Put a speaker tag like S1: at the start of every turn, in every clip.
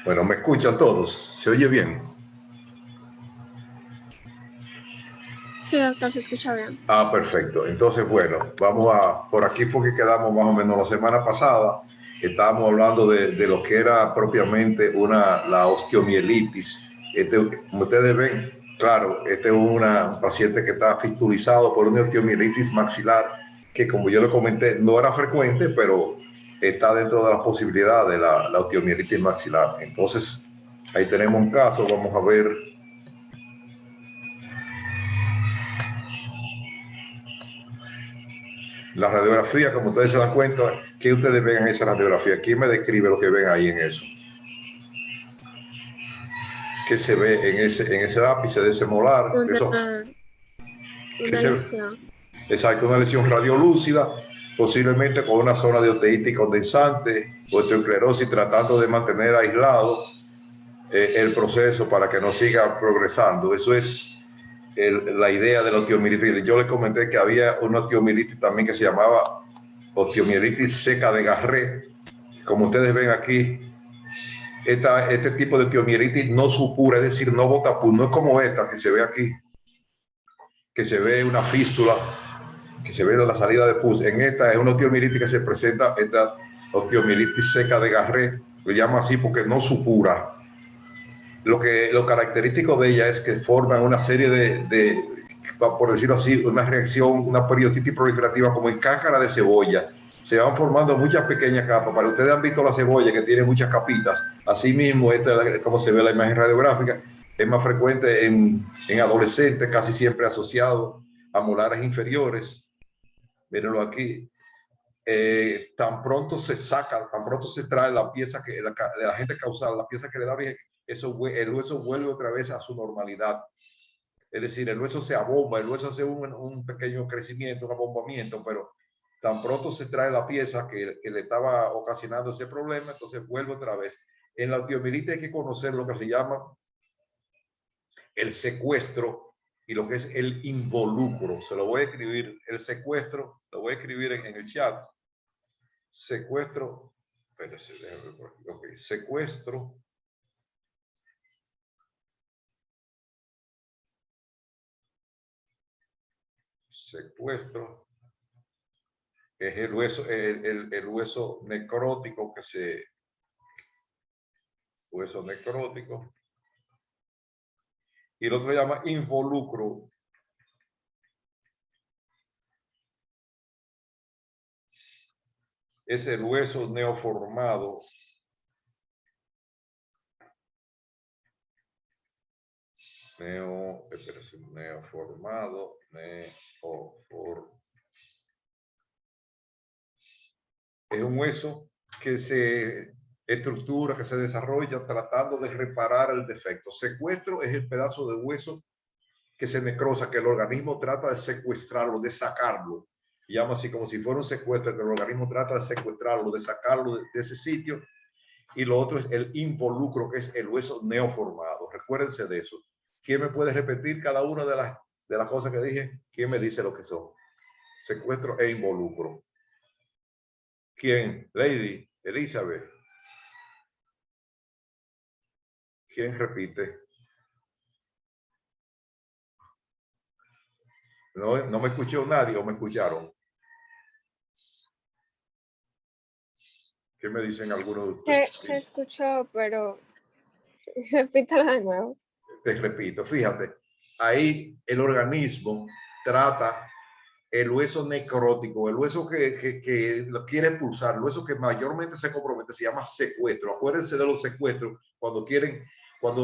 S1: Bueno, me escuchan todos. ¿Se oye bien?
S2: Sí, doctor, se escucha bien.
S1: Ah, perfecto. Entonces, bueno, por aquí fue que quedamos más o menos la semana pasada. Estábamos hablando de lo que era propiamente la osteomielitis. Como ustedes ven, claro, este es un paciente que está fistulizado por una osteomielitis maxilar, que como yo le comenté, no era frecuente, pero está dentro de las posibilidades de la osteomielitis maxilar. Entonces, ahí tenemos un caso, vamos a ver. La radiografía, como ustedes se dan cuenta, ¿qué ustedes ven en esa radiografía? ¿Quién me describe lo que ven ahí en eso? ¿Qué se ve en ese ápice de ese molar? ¿Qué
S2: Una
S1: se ve?
S2: lesión.
S1: Exacto, una lesión radiolúcida, posiblemente con una zona de osteítis condensante, osteosclerosis, tratando de mantener aislado el proceso para que no siga progresando. Eso es la idea de la osteomielitis. Yo les comenté que había una osteomielitis también que se llamaba osteomielitis seca de Garré. Como ustedes ven aquí, este tipo de osteomielitis no supura, es decir, no bota pus, no es como esta que se ve aquí, que se ve una fístula, que se ve la salida de pus. En esta es una osteomielitis que se presenta, esta osteomielitis seca de Garré, lo llama así porque no supura. Lo característico de ella es que forman una serie por decirlo así, una reacción, una periostitis proliferativa como en cáscara de cebolla. Se van formando muchas pequeñas capas. Para ustedes han visto la cebolla que tiene muchas capitas. Asimismo, esta es como se ve la imagen radiográfica. Es más frecuente en adolescentes, casi siempre asociado a molares inferiores. Mírenlo aquí. Tan pronto se saca, tan pronto se trae la pieza que la gente causal, la pieza que le da origen, el hueso vuelve otra vez a su normalidad. Es decir, el hueso se abomba, el hueso hace un pequeño crecimiento, un abombamiento, pero tan pronto se trae la pieza que le estaba ocasionando ese problema, entonces vuelve otra vez. En la osteomielitis hay que conocer lo que se llama el secuestro y lo que es el involucro. Se lo voy a escribir, el secuestro, lo voy a escribir en el chat. Secuestro, espérese, déjame ver por aquí. Okay. Secuestro. Secuestro es el hueso necrótico hueso necrótico, y el otro se llama involucro. Es el hueso neoformado. Neoformado. Es un hueso que se estructura, que se desarrolla tratando de reparar el defecto. Secuestro es el pedazo de hueso que se necrosa, que el organismo trata de secuestrarlo, de sacarlo. Llama así como si fuera un secuestro, que el organismo trata de secuestrarlo, de sacarlo de ese sitio. Y lo otro es el involucro, que es el hueso neoformado. Recuérdense de eso. ¿Quién me puede repetir cada una de las cosas que dije? ¿Quién me dice lo que son? Secuestro e involucro. ¿Quién? Lady, Elizabeth. ¿Quién repite? No me escuchó nadie o me escucharon. ¿Qué me dicen algunos de ustedes?
S2: Se escuchó, pero repítalo de nuevo.
S1: Te repito, fíjate, ahí el organismo trata el hueso necrótico, el hueso que lo quiere expulsar, el hueso que mayormente se compromete, se llama secuestro. Acuérdense de los secuestros cuando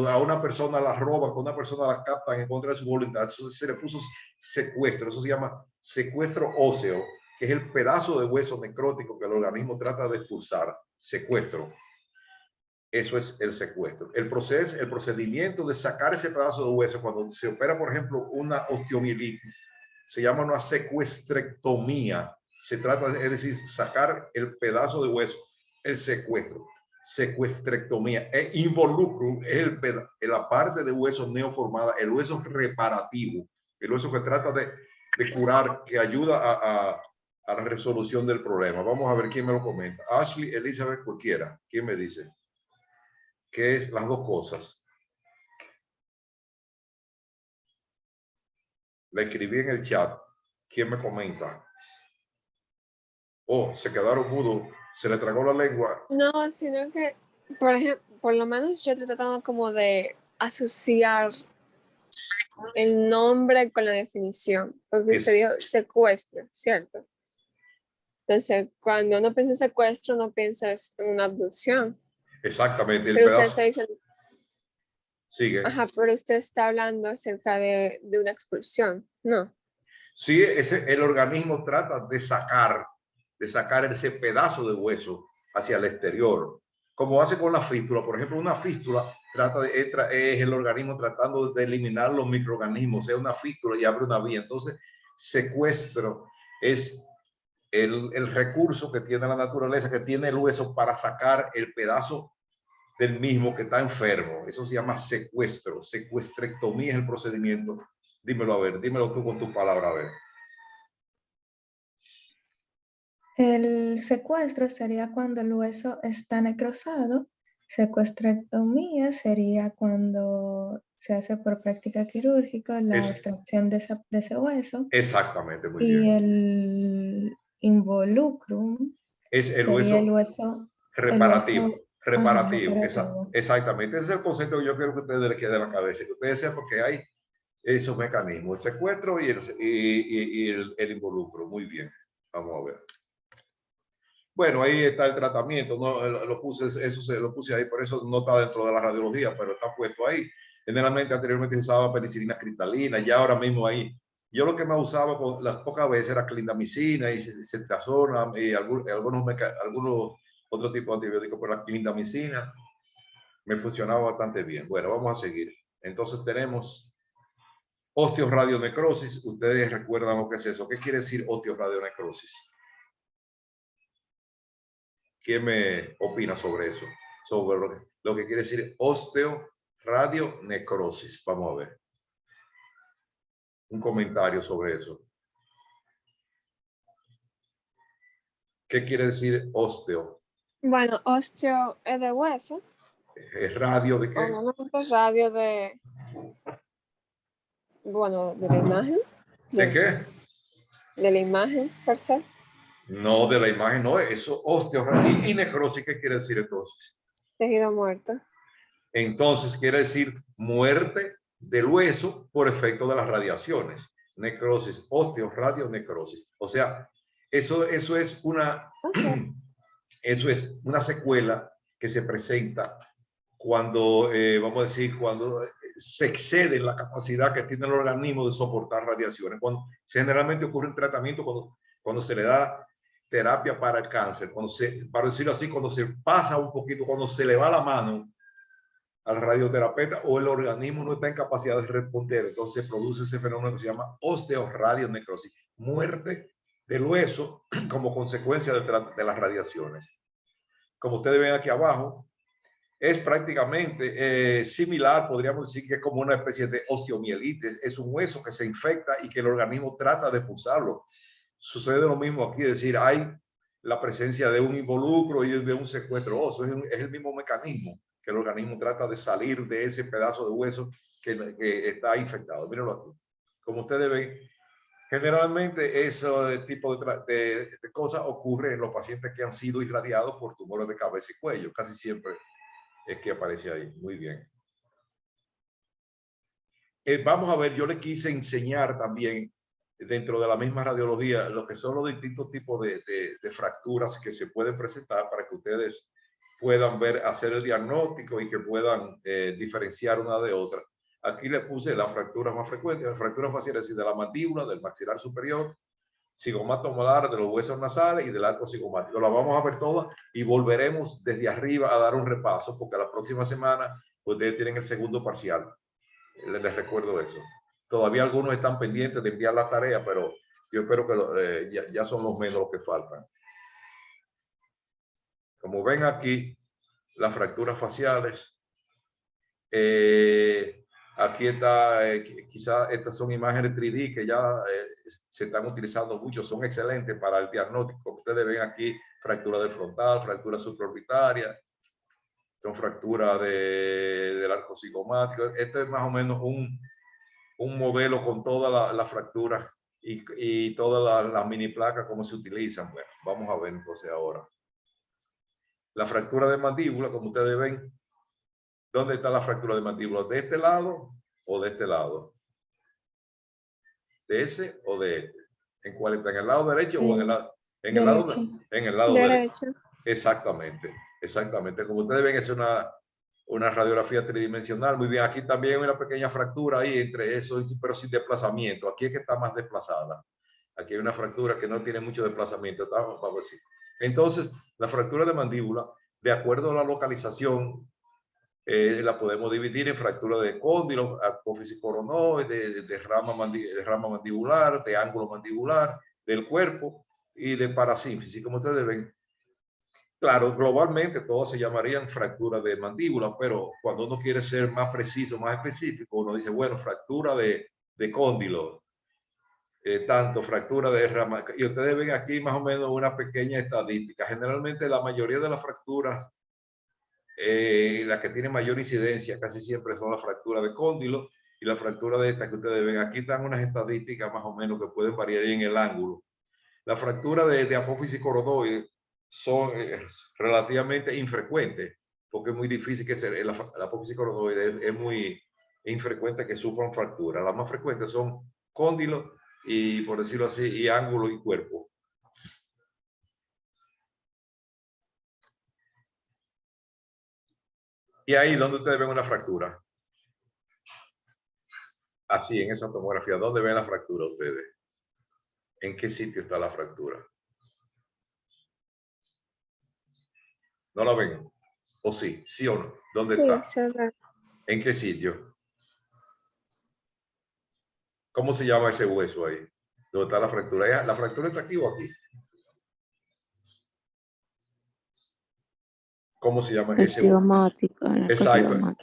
S1: a una persona la roban, cuando a una persona la captan en contra de su voluntad, entonces se le puso secuestro. Eso se llama secuestro óseo, que es el pedazo de hueso necrótico que el organismo trata de expulsar. Secuestro. Eso es el secuestro. El procedimiento de sacar ese pedazo de hueso cuando se opera, por ejemplo, una osteomielitis, se llama una secuestrectomía. Se trata, es decir, sacar el pedazo de hueso, el secuestro. Secuestrectomía. Involucro es la parte de hueso neoformada, el hueso reparativo, el hueso que trata de curar, que ayuda a la resolución del problema. Vamos a ver quién me lo comenta. Ashley, Elizabeth, cualquiera. ¿Quién me dice? que es las dos cosas. Le escribí en el chat. ¿Quién me comenta? Oh, se quedaron mudos. Se le tragó la lengua.
S2: No, sino que, por ejemplo, por lo menos yo estoy tratando como de asociar el nombre con la definición, porque usted dijo secuestro, ¿cierto? Entonces, cuando uno piensa en secuestro, no piensa en una abducción.
S1: Exactamente. El
S2: Pero usted
S1: pedazo.
S2: está diciendo,
S1: Sigue.
S2: ajá, pero usted está hablando acerca de una expulsión, ¿no?
S1: Sí, el organismo trata de sacar ese pedazo de hueso hacia el exterior, como hace con la fístula. Por ejemplo, una fístula es el organismo tratando de eliminar los microorganismos, sea una fístula y abre una vía. Entonces, secuestro es el recurso que tiene la naturaleza, que tiene el hueso para sacar el pedazo del mismo que está enfermo. Eso se llama secuestro. Secuestrectomía es el procedimiento. Dímelo a ver, dímelo tú con tu palabra a ver.
S3: El secuestro sería cuando el hueso está necrosado. Secuestrectomía sería cuando se hace por práctica quirúrgica la extracción de ese hueso.
S1: Exactamente, muy
S3: y
S1: bien.
S3: El involucrum
S1: es el
S3: sería
S1: hueso reparativo. Reparativo,
S3: reparativo.
S1: exactamente. Ese es el concepto que yo quiero que ustedes les quede de la cabeza, que ustedes sepan que hay esos mecanismos, el secuestro y el involucro. Muy bien, vamos a ver. Bueno, ahí está el tratamiento, ¿no? Lo puse ahí, por eso no está dentro de la radiología, pero está puesto ahí. Generalmente anteriormente se usaba penicilina cristalina, ya ahora mismo ahí. Yo lo que me usaba las pocas veces era clindamicina y cetrazona y algunos otros tipos de antibióticos, pero la clindamicina me funcionaba bastante bien. Bueno, vamos a seguir. Entonces tenemos osteoradionecrosis. Ustedes recuerdan lo que es eso. ¿Qué quiere decir osteoradionecrosis? ¿Quién me opina sobre eso? Sobre lo que quiere decir osteoradionecrosis. Vamos a ver. Un comentario sobre eso. ¿Qué quiere decir osteo?
S2: Bueno, osteo es de hueso.
S1: ¿Es radio de qué?
S2: Obviamente radio de, bueno, de la imagen.
S1: ¿De qué?
S2: De la imagen, per se.
S1: No, de la imagen, no. Eso, osteoradionecrosis. ¿Y necrosis qué quiere decir entonces?
S2: Tejido muerto.
S1: Entonces quiere decir muerte del hueso por efecto de las radiaciones. Necrosis, osteoradionecrosis. O sea, eso es una,
S2: Okay.
S1: eso es una secuela que se presenta cuando, vamos a decir, cuando se excede la capacidad que tiene el organismo de soportar radiaciones. Generalmente ocurre en tratamiento cuando se le da terapia para el cáncer, para decirlo así, cuando se pasa un poquito, cuando se le va la mano al radioterapeuta o el organismo no está en capacidad de responder, entonces se produce ese fenómeno que se llama osteoradionecrosis, muerte del hueso como consecuencia de las radiaciones. Como ustedes ven aquí abajo, es prácticamente similar, podríamos decir que es como una especie de osteomielitis, es un hueso que se infecta y que el organismo trata de expulsarlo. Sucede lo mismo aquí, es decir, hay la presencia de un involucro y de un secuestro óseo, es el mismo mecanismo que el organismo trata de salir de ese pedazo de hueso que está infectado. Mírenlo aquí. Como ustedes ven, generalmente ese tipo de cosas ocurre en los pacientes que han sido irradiados por tumores de cabeza y cuello. Casi siempre es que aparece ahí. Muy bien. Vamos a ver, yo le quise enseñar también dentro de la misma radiología lo que son los distintos tipos de fracturas que se pueden presentar para que ustedes puedan ver, hacer el diagnóstico y que puedan diferenciar una de otra. Aquí le puse las fracturas más frecuentes, las fracturas faciales de la mandíbula, del maxilar superior, cigomato molar, de los huesos nasales y del arco cigomático. Las vamos a ver todas y volveremos desde arriba a dar un repaso porque la próxima semana ustedes tienen el segundo parcial. Les recuerdo eso. Todavía algunos están pendientes de enviar la tarea, pero yo espero que ya son los menos los que faltan. Como ven aquí, las fracturas faciales. Aquí está, quizás estas son imágenes 3D que ya se están utilizando mucho, son excelentes para el diagnóstico. Ustedes ven aquí fractura del frontal, fractura supraorbitaria. son fracturas del arco cigomático. Este es más o menos un modelo con todas las fracturas y todas las mini placas, cómo se utilizan. Bueno, vamos a ver entonces ahora. La fractura de mandíbula, como ustedes ven, ¿dónde está la fractura de mandíbula? ¿De este lado o de este lado? ¿De ese o de este? ¿En cuál está? ¿En el lado derecho o en el lado derecho? Exactamente, exactamente. Como ustedes ven, es una radiografía tridimensional. Muy bien, aquí también hay una pequeña fractura ahí entre eso, pero sin desplazamiento. Aquí es que está más desplazada. Aquí hay una fractura que no tiene mucho desplazamiento. Vamos a decir. Entonces, la fractura de mandíbula, de acuerdo a la localización, la podemos dividir en fractura de cóndilo, apófisis coronoide, de rama mandibular, de ángulo mandibular, del cuerpo y de parasínfisis. Como ustedes ven, claro, globalmente todas se llamarían fractura de mandíbula, pero cuando uno quiere ser más preciso, más específico, uno dice, bueno, fractura de cóndilo, tanto fractura de rama. Y ustedes ven aquí más o menos una pequeña estadística. Generalmente la mayoría de las fracturas, las que tienen mayor incidencia casi siempre son las fracturas de cóndilo y la fractura de esta que ustedes ven. Aquí están unas estadísticas más o menos que pueden variar en el ángulo. La fractura de apófisis coronoide son relativamente infrecuentes, porque es muy difícil que la apófisis coronoide es muy infrecuente que sufran fractura. Las más frecuentes son cóndilo y, por decirlo así, y ángulo y cuerpo. Y ahí donde ustedes ven una fractura. Así, en esa tomografía, ¿dónde ven la fractura ustedes? ¿En qué sitio está la fractura? ¿No la ven? ¿O sí? ¿Sí o no? ¿Dónde está? ¿En qué sitio? ¿Cómo se llama ese hueso ahí? ¿Dónde está la fractura? ¿La fractura está aquí o aquí? ¿Cómo se llama ese hueso? Exacto.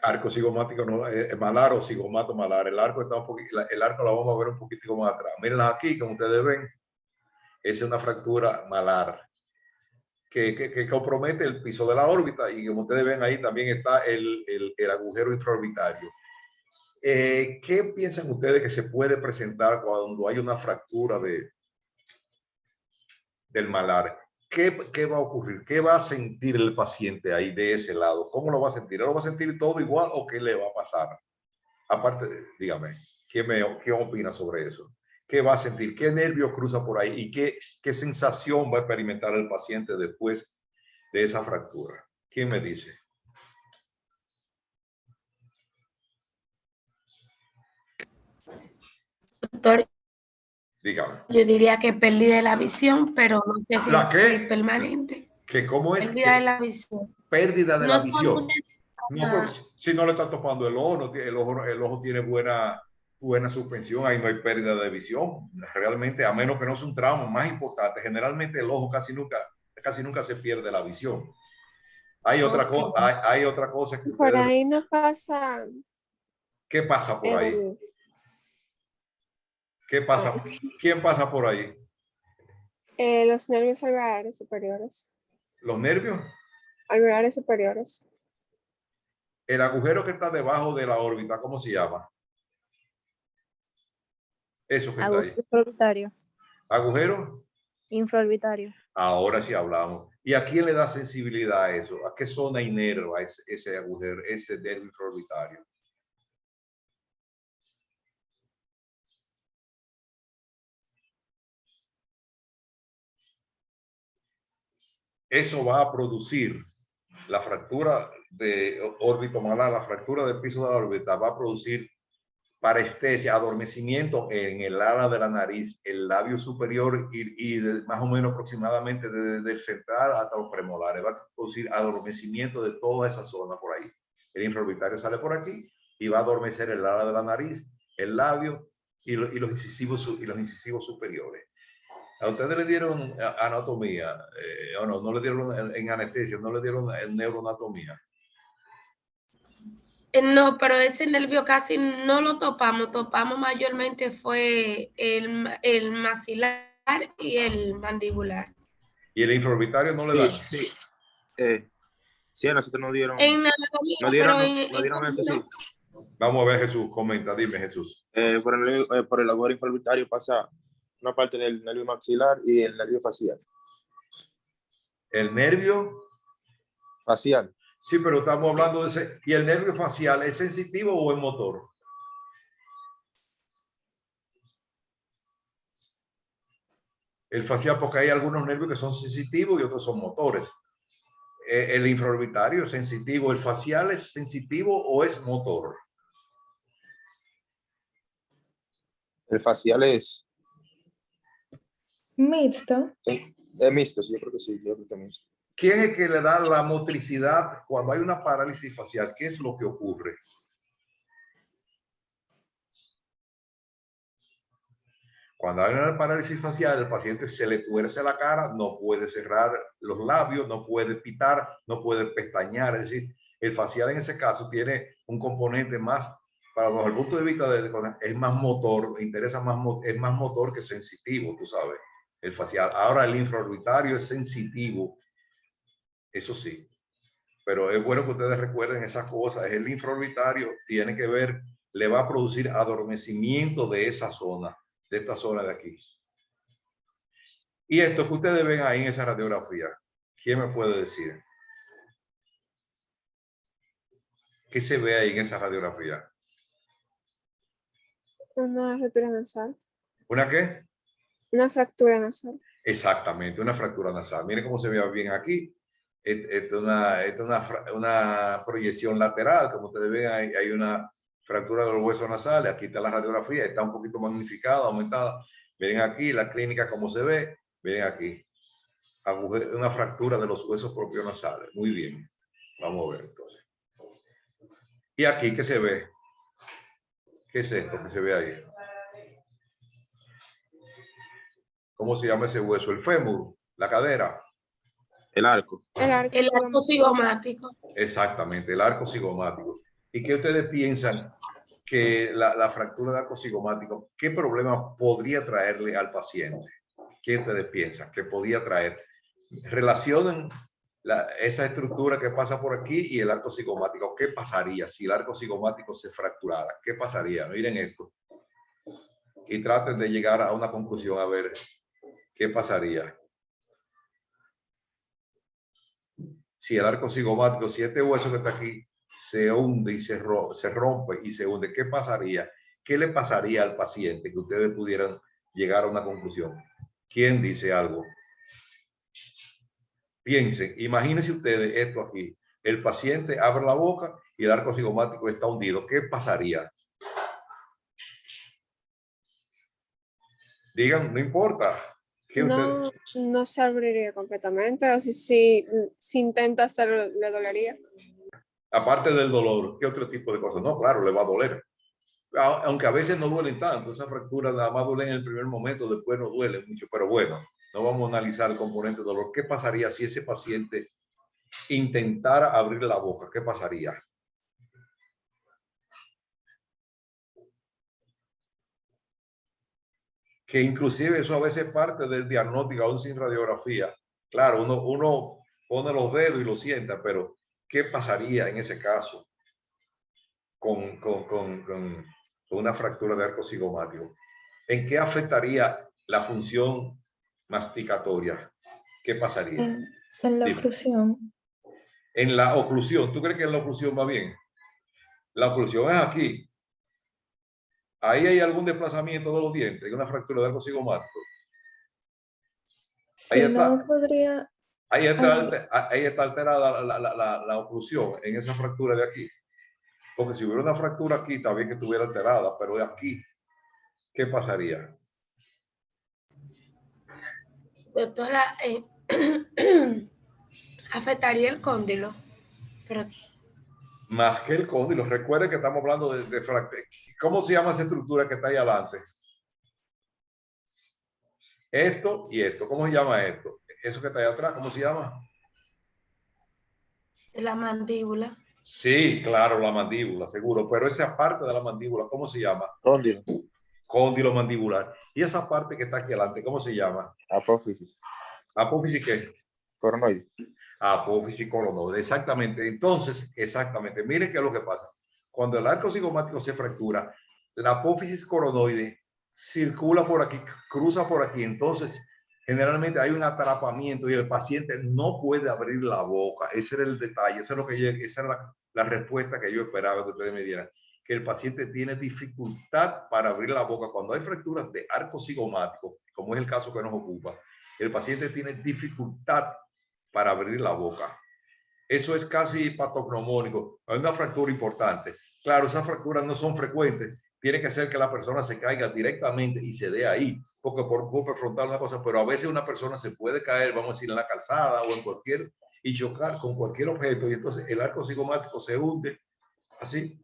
S1: Arco cigomático, no, malar o cigomato malar. El arco está un poquito, el arco lo vamos a ver un poquitico más atrás. Mírenla aquí, como ustedes ven, es una fractura malar que compromete el piso de la órbita y como ustedes ven ahí también está el agujero infraorbitario. ¿Qué piensan ustedes que se puede presentar cuando hay una fractura del malar? ¿Qué va a ocurrir? ¿Qué va a sentir el paciente ahí de ese lado? ¿Cómo lo va a sentir? ¿Lo va a sentir todo igual o qué le va a pasar? Aparte, dígame, ¿qué opina sobre eso? ¿Qué va a sentir? ¿Qué nervio cruza por ahí? ¿Y qué sensación va a experimentar el paciente después de esa fractura? ¿Quién me dice?
S4: Doctor,
S1: dígame.
S4: Yo diría que pérdida de la visión, pero no sé si
S1: es
S4: permanente.
S1: ¿Que cómo es?
S4: Pérdida de la visión.
S1: Pérdida de la visión. No, pues, si no le está topando el ojo, el ojo tiene buena suspensión, ahí no hay pérdida de visión. Realmente, a menos que no sea un trauma más importante, generalmente el ojo casi nunca se pierde la visión. Hay otra cosa, hay otra cosa que
S2: por ahí no pasa.
S1: ¿Qué pasa por ahí? ¿Qué pasa? ¿Quién pasa por ahí?
S2: Los nervios alveolares superiores.
S1: ¿Los nervios?
S2: Alveolares superiores.
S1: El agujero que está debajo de la órbita, ¿cómo se llama? Eso que está ahí.
S5: Infraorbitario.
S1: ¿Agujero?
S5: Infraorbitario.
S1: Ahora sí hablamos. ¿Y a quién le da sensibilidad a eso? ¿A qué zona inerva ese agujero, ese nervio infraorbitario? Eso va a producir la fractura de órbito malar, la fractura del piso de la órbita va a producir parestesia, adormecimiento en el ala de la nariz, el labio superior y más o menos aproximadamente desde el central hasta los premolares. Va a producir adormecimiento de toda esa zona por ahí. El infraorbitario sale por aquí y va a adormecer el ala de la nariz, el labio y los incisivos superiores. ¿A ustedes le dieron anatomía? ¿O no le dieron en anestesia? ¿No le dieron neuroanatomía?
S4: No, pero ese nervio casi no lo topamos mayormente fue el maxilar y el mandibular.
S1: ¿Y el infraorbitario no le dan?
S6: Sí. Sí, a nosotros nos dieron,
S4: En anatomía,
S6: nos dieron,
S4: pero
S6: nos dieron eso, sí.
S1: Vamos a ver, Jesús, comenta, dime, Jesús.
S6: Por el labor infolvitario pasa una parte del nervio maxilar y el nervio facial.
S1: El nervio,
S6: Facial.
S1: sí, pero estamos hablando de ese. ¿Y el nervio facial es sensitivo o es motor? El facial, porque hay algunos nervios que son sensitivos y otros son motores. El infraorbitario es sensitivo. ¿El facial es sensitivo o es motor?
S6: El facial es
S3: Mixto.
S6: mixto, sí, yo creo que sí, yo creo que es mixto.
S1: ¿Quién es que le da la motricidad cuando hay una parálisis facial? ¿Qué es lo que ocurre? Cuando hay una parálisis facial, el paciente se le tuerce la cara, no puede cerrar los labios, no puede pitar, no puede pestañear. Es decir, el facial en ese caso tiene un componente más, bajo el punto de vista de cosas, es más motor, interesa más, es más motor que sensitivo, tú sabes, el facial. Ahora el infraorbitario es sensitivo, eso sí, pero es bueno que ustedes recuerden esas cosas. El infraorbitario tiene que ver, le va a producir adormecimiento de esa zona, de esta zona de aquí. Y esto que ustedes ven ahí en esa radiografía, ¿quién me puede decir? ¿Qué se ve ahí en esa radiografía?
S2: Una fractura nasal.
S1: ¿Una qué?
S2: Una fractura nasal.
S1: Exactamente, una fractura nasal. Miren cómo se ve bien aquí. Esta es una proyección lateral. Como ustedes ven, hay una fractura de los huesos nasales. Aquí está la radiografía, está un poquito magnificada, aumentada. Miren aquí la clínica, cómo se ve. Miren aquí. Una fractura de los huesos propios nasales. Muy bien. Vamos a ver entonces. ¿Y aquí qué se ve? ¿Qué es esto que se ve ahí? ¿Cómo se llama ese hueso? El fémur, la cadera.
S6: El arco.
S2: El arco
S4: El arco cigomático.
S1: Exactamente, el arco cigomático. ¿Y qué ustedes piensan que la fractura del arco cigomático, qué problema podría traerle al paciente? ¿Qué ustedes piensan que podía traer? Relacionen esa estructura que pasa por aquí y el arco cigomático. ¿Qué pasaría si el arco cigomático se fracturara? ¿Qué pasaría? Miren esto. Y traten de llegar a una conclusión a ver qué pasaría. Si el arco cigomático, si este hueso que está aquí se hunde y se rompe y se hunde, ¿qué pasaría? ¿Qué le pasaría al paciente que ustedes pudieran llegar a una conclusión? ¿Quién dice algo? Piensen, imagínense ustedes esto aquí. El paciente abre la boca y el arco cigomático está hundido. ¿Qué pasaría? Digan, no importa.
S2: No se abriría completamente, o si intenta hacerlo, le dolería.
S1: Aparte del dolor, ¿qué otro tipo de cosas? No, claro, le va a doler. Aunque a veces no duelen tanto, esas fracturas nada más duelen en el primer momento, después no duelen mucho, pero bueno, no vamos a analizar el componente de dolor. ¿Qué pasaría si ese paciente intentara abrir la boca? ¿Qué pasaría? Que inclusive eso a veces es parte del diagnóstico aún sin radiografía. Claro, uno pone los dedos y lo sienta, pero ¿qué pasaría en ese caso con una fractura de arco cigomático? ¿En qué afectaría la función masticatoria? ¿Qué pasaría?
S3: En la
S1: Dime.
S3: oclusión.
S1: En la oclusión, ¿tú crees que en la oclusión va bien? La oclusión es aquí. Ahí hay algún desplazamiento de los dientes, hay una fractura de arco cigomático. Ahí
S3: Si
S1: está.
S3: no podría.
S1: Ahí está alterada la oclusión en esa fractura de aquí. Porque si hubiera una fractura aquí, está bien que estuviera alterada, pero de aquí, ¿qué pasaría?
S4: Doctora, afectaría el cóndilo. Pero
S1: Más que el cóndilo. Recuerden que estamos hablando de fractura. ¿Cómo se llama esa estructura que está ahí adelante? Esto y esto. ¿Cómo se llama esto? Eso que está ahí atrás, ¿cómo se llama?
S4: de la mandíbula.
S1: Sí, claro, la mandíbula, seguro. Pero esa parte de la mandíbula, ¿cómo se llama?
S6: Cóndilo.
S1: Cóndilo mandibular. Y esa parte que está aquí adelante, ¿cómo se llama?
S6: Apófisis.
S1: ¿Apófisis qué?
S6: Coronoide.
S1: Apófisis coronoide, exactamente. Entonces, exactamente, miren qué es lo que pasa. Cuando el arco cigomático se fractura, la apófisis coronoide circula por aquí, cruza por aquí. Entonces, generalmente hay un atrapamiento y el paciente no puede abrir la boca. Ese era el detalle, esa era la respuesta que yo esperaba que ustedes me dieran. Que el paciente tiene dificultad para abrir la boca. Cuando hay fracturas de arco cigomático, como es el caso que nos ocupa, el paciente tiene dificultad para abrir la boca. Eso es casi patognomónico. Hay una fractura importante. Claro, esas fracturas no son frecuentes. Tiene que ser que la persona se caiga directamente y se dé ahí, porque por golpe frontal una cosa, pero a veces una persona se puede caer, vamos a decir, en la calzada o en cualquier, y chocar con cualquier objeto, y entonces el arco cigomático se hunde así,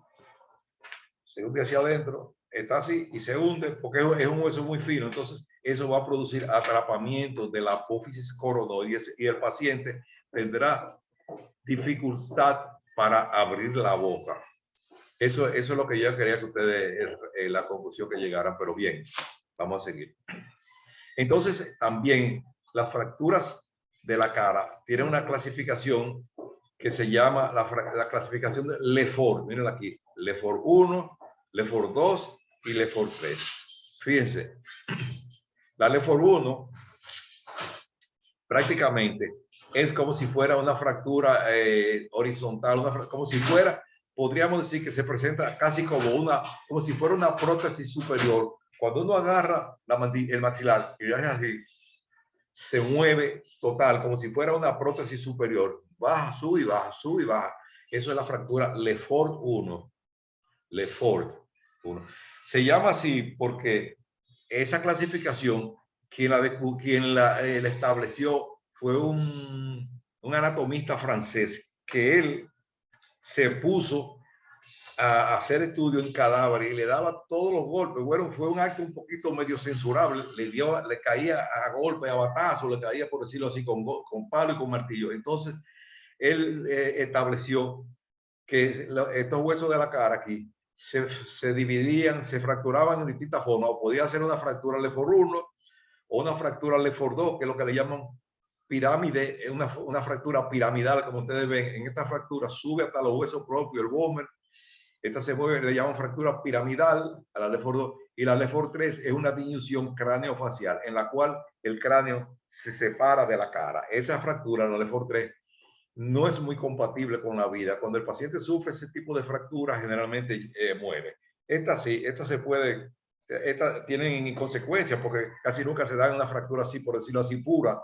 S1: se hunde hacia adentro, está así y se hunde porque es un hueso muy fino. Entonces, eso va a producir atrapamiento de la apófisis coronoide y el paciente tendrá dificultad para abrir la boca. Eso es lo que yo quería que ustedes, la conclusión que llegaran, pero bien, vamos a seguir. Entonces, también las fracturas de la cara tienen una clasificación que se llama la clasificación de Lefort. Miren aquí, Lefort 1, Lefort 2 y Lefort 3. Fíjense, la Lefort 1 prácticamente es como si fuera una fractura horizontal, como si fuera, podríamos decir que se presenta casi como si fuera una prótesis superior. Cuando uno agarra el maxilar y hace así, se mueve total, como si fuera una prótesis superior. Baja, sube y baja, sube y baja. Eso es la fractura Lefort 1. Lefort 1. Se llama así porque esa clasificación, quien la estableció fue un anatomista francés, que él se puso a hacer estudio en cadáveres y le daba todos los golpes. Bueno, fue un acto un poquito medio censurable. Le caía a golpe, a batazo, le caía, por decirlo así, con palo y con martillo. Entonces, él estableció que estos huesos de la cara aquí se dividían, se fracturaban en distintas formas. O podía ser una fractura Lefort 1 o una fractura Lefort 2, que es lo que le llaman pirámide, es una fractura piramidal, como ustedes ven. En esta fractura sube hasta los huesos propios, el vómer. Esta se mueve, le llaman fractura piramidal a la Lefort 2, y la Lefort 3 es una disminución craneofacial en la cual el cráneo se separa de la cara. Esa fractura, la Lefort 3, no es muy compatible con la vida. Cuando el paciente sufre ese tipo de fractura, generalmente muere. Esta sí, esta tienen consecuencias porque casi nunca se dan una fractura así, por decirlo así, pura.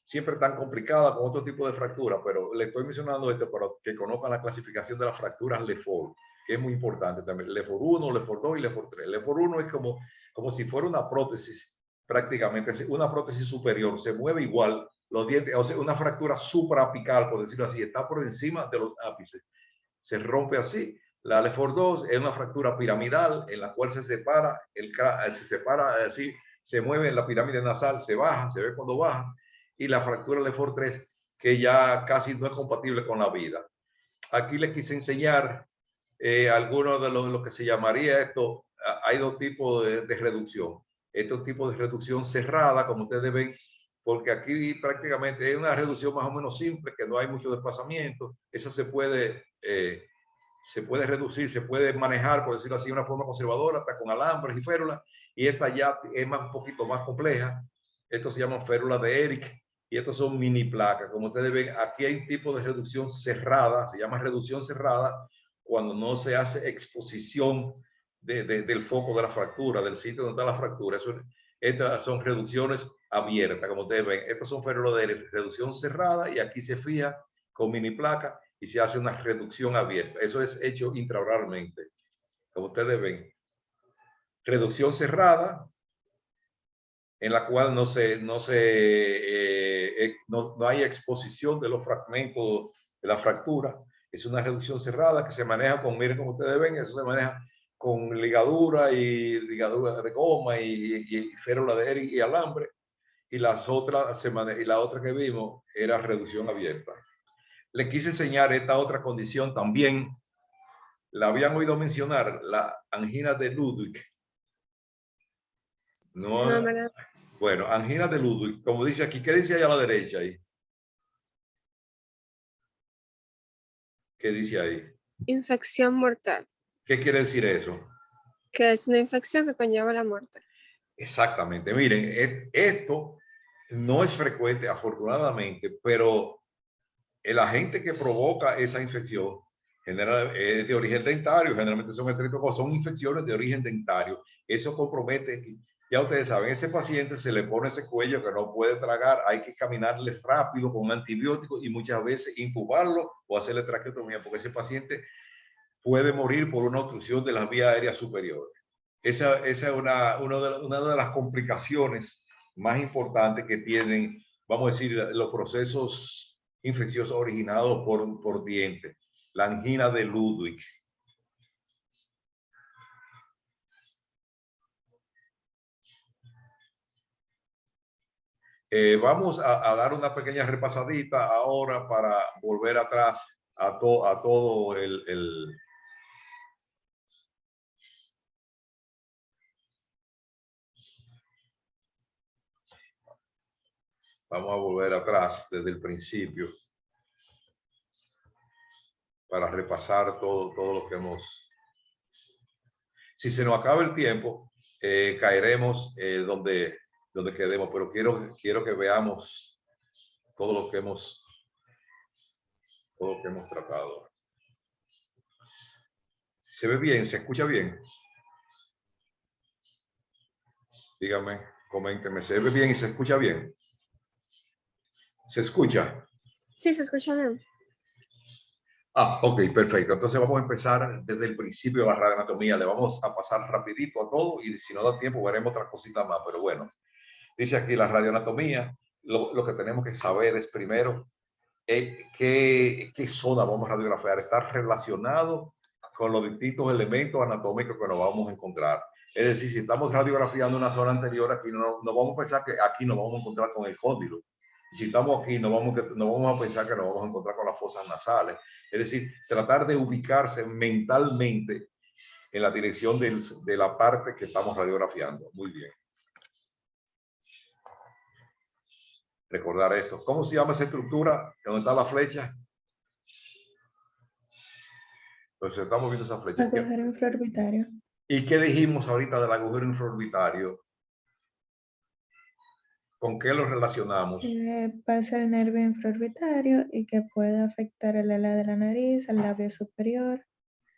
S1: Siempre tan complicada con otro tipo de fractura, pero le estoy mencionando esto para que conozcan la clasificación de las fracturas Lefort, que es muy importante también. Lefort 1, Lefort 2 y Lefort 3. Lefort 1 es como si fuera una prótesis, prácticamente, una prótesis superior, se mueve igual, los dientes, o sea, una fractura supraapical, por decirlo así, está por encima de los ápices, se rompe así. La Lefort 2 es una fractura piramidal en la cual se separa así, se mueve en la pirámide nasal, se baja, se ve cuando baja. Y la fractura Lefort 3, que ya casi no es compatible con la vida. Aquí les quise enseñar algunos de lo que se llamaría esto. Hay dos tipos de reducción. Estos tipos de reducción cerrada, como ustedes ven, porque aquí prácticamente es una reducción más o menos simple, que no hay mucho desplazamiento. Esa se puede reducir, se puede manejar, por decirlo así, de una forma conservadora, hasta con alambres y férulas. Y esta ya es un poquito más compleja. Esto se llama férula de Eric. Y estos son mini placas. Como ustedes ven, aquí hay un tipo de reducción cerrada, se llama reducción cerrada, cuando no se hace exposición del foco de la fractura, del sitio donde está la fractura. Estas son reducciones abiertas, como ustedes ven. Estas son férulas de reducción cerrada y aquí se fija con mini placa y se hace una reducción abierta. Eso es hecho intraoralmente, como ustedes ven. Reducción cerrada, en la cual no hay exposición de los fragmentos de la fractura. Es una reducción cerrada que se maneja con, miren como ustedes ven, eso se maneja con ligadura y ligadura de goma y férula de Eric y alambre. Y la otra que vimos era reducción abierta. Le quise enseñar esta otra condición también. La habían oído mencionar, la angina de Ludwig. No, ¿verdad? Bueno, angina de Ludwig, como dice aquí, ¿qué dice allá a la derecha ahí? ¿Qué dice ahí?
S2: Infección mortal,
S1: ¿Qué quiere decir eso?
S2: que es una infección que conlleva la muerte.
S1: Exactamente. Miren, esto no es frecuente, afortunadamente, pero el agente que provoca esa infección es de origen dentario, generalmente son estreptococos, son infecciones de origen dentario. Eso compromete, ya ustedes saben, ese paciente se le pone ese cuello que no puede tragar, hay que caminarle rápido con antibióticos y muchas veces intubarlo o hacerle traqueotomía, porque ese paciente puede morir por una obstrucción de las vías aéreas superiores. Esa es una de las complicaciones más importantes que tienen, vamos a decir, los procesos infecciosos originados por dientes. La angina de Ludwig. Vamos a dar una pequeña repasadita ahora para volver atrás a todo el Vamos a volver atrás desde el principio para repasar todo lo que hemos. Si se nos acaba el tiempo, caeremos donde quedemos, pero quiero que veamos todo lo que hemos tratado. ¿Se ve bien? ¿Se escucha bien? Dígame, coménteme, ¿se ve bien y se escucha bien? ¿Se escucha?
S2: Sí, se escucha bien.
S1: Ok, perfecto. Entonces vamos a empezar desde el principio de la radioanatomía. Le vamos a pasar rapidito a todo y si no da tiempo veremos otras cositas más. Pero bueno, dice aquí la radioanatomía. Lo que tenemos que saber es primero qué zona vamos a radiografiar. Está relacionado con los distintos elementos anatómicos que nos vamos a encontrar. Es decir, si estamos radiografiando una zona anterior, aquí no vamos a pensar que aquí nos vamos a encontrar con el cóndilo. Si estamos aquí, no vamos a pensar que nos vamos a encontrar con las fosas nasales. Es decir, tratar de ubicarse mentalmente en la dirección de la parte que estamos radiografiando. Muy bien. Recordar esto. ¿Cómo se llama esa estructura? ¿Dónde está la flecha? Entonces estamos viendo esa flecha.
S3: Agujero infraorbitario.
S1: ¿Y qué dijimos ahorita del agujero infraorbitario? ¿Con qué lo relacionamos?
S3: Pasa el nervio infraorbitario y que puede afectar el ala de la nariz, el labio superior.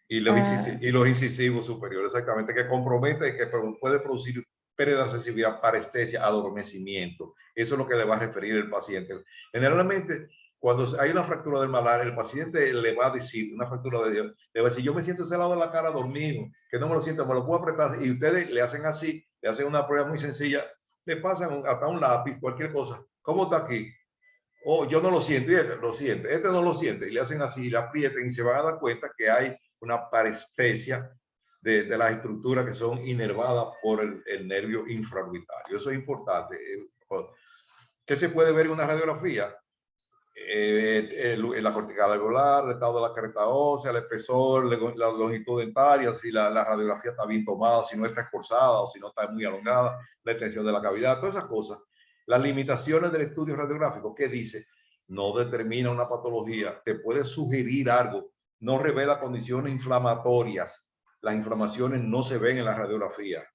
S1: Y los incisivos superiores, exactamente, que compromete, que puede producir pérdida de sensibilidad, parestesia, adormecimiento. Eso es lo que le va a referir el paciente. Generalmente, cuando hay una fractura del malar, el paciente le va a decir, una fractura de Dios, le va a decir, yo me siento ese lado de la cara dormido, que no me lo siento, me lo puedo apretar. Y ustedes le hacen así, le hacen una prueba muy sencilla, le pasan hasta un lápiz, cualquier cosa. ¿Cómo está aquí? Oh, yo no lo siento, y este lo siente, este no lo siente. Y le hacen así, le aprietan y se van a dar cuenta que hay una parestesia de las estructuras que son inervadas por el nervio infraorbitario. Eso es importante. ¿Qué se puede ver en una radiografía? La cortical alveolar, el estado de la cresta ósea, el espesor, la longitud dentaria, si la radiografía está bien tomada, si no está esforzada o si no está muy alongada, la extensión de la cavidad, todas esas cosas. Las limitaciones del estudio radiográfico, ¿qué dice? No determina una patología, te puede sugerir algo, no revela condiciones inflamatorias. Las inflamaciones no se ven en la radiografía.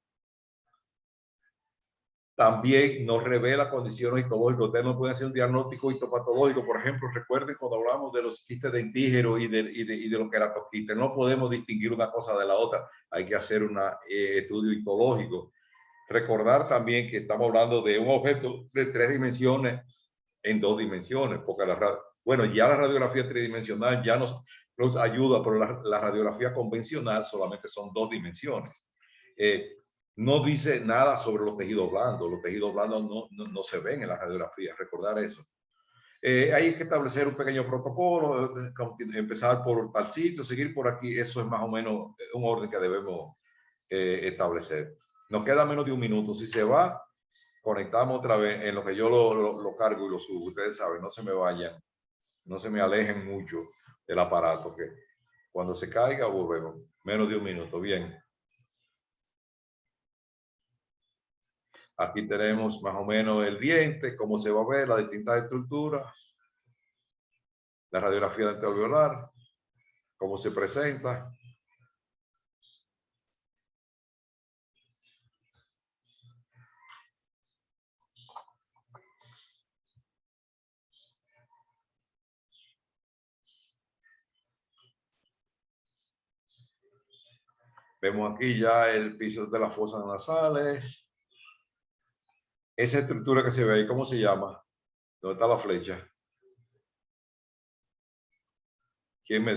S1: También nos revela condiciones histológicas. Ustedes no pueden hacer un diagnóstico histopatológico. Por ejemplo, recuerden cuando hablamos de los quistes dentígeros y de los queratoquistes. No podemos distinguir una cosa de la otra. Hay que hacer un estudio histológico. Recordar también que estamos hablando de un objeto de 3 dimensiones en 2 dimensiones. Porque bueno, ya la radiografía tridimensional ya nos ayuda, pero la radiografía convencional solamente son 2 dimensiones. No dice nada sobre los tejidos blandos. Los tejidos blandos no se ven en la radiografía, recordar eso. Hay que establecer un pequeño protocolo, empezar por tal sitio, seguir por aquí. Eso es más o menos un orden que debemos establecer. Nos queda menos de un minuto. Si se va, conectamos otra vez en lo que yo lo cargo y lo subo. Ustedes saben, no se me vayan, no se me alejen mucho del aparato, que cuando se caiga volvemos. Menos de un minuto. Bien. Aquí tenemos más o menos el diente, cómo se va a ver, las distintas estructuras, la radiografía dental alveolar. cómo se presenta. Vemos aquí ya el piso de las fosas nasales. Esa estructura que se ve ahí, ¿cómo se llama? ¿Dónde está la flecha? ¿Quién me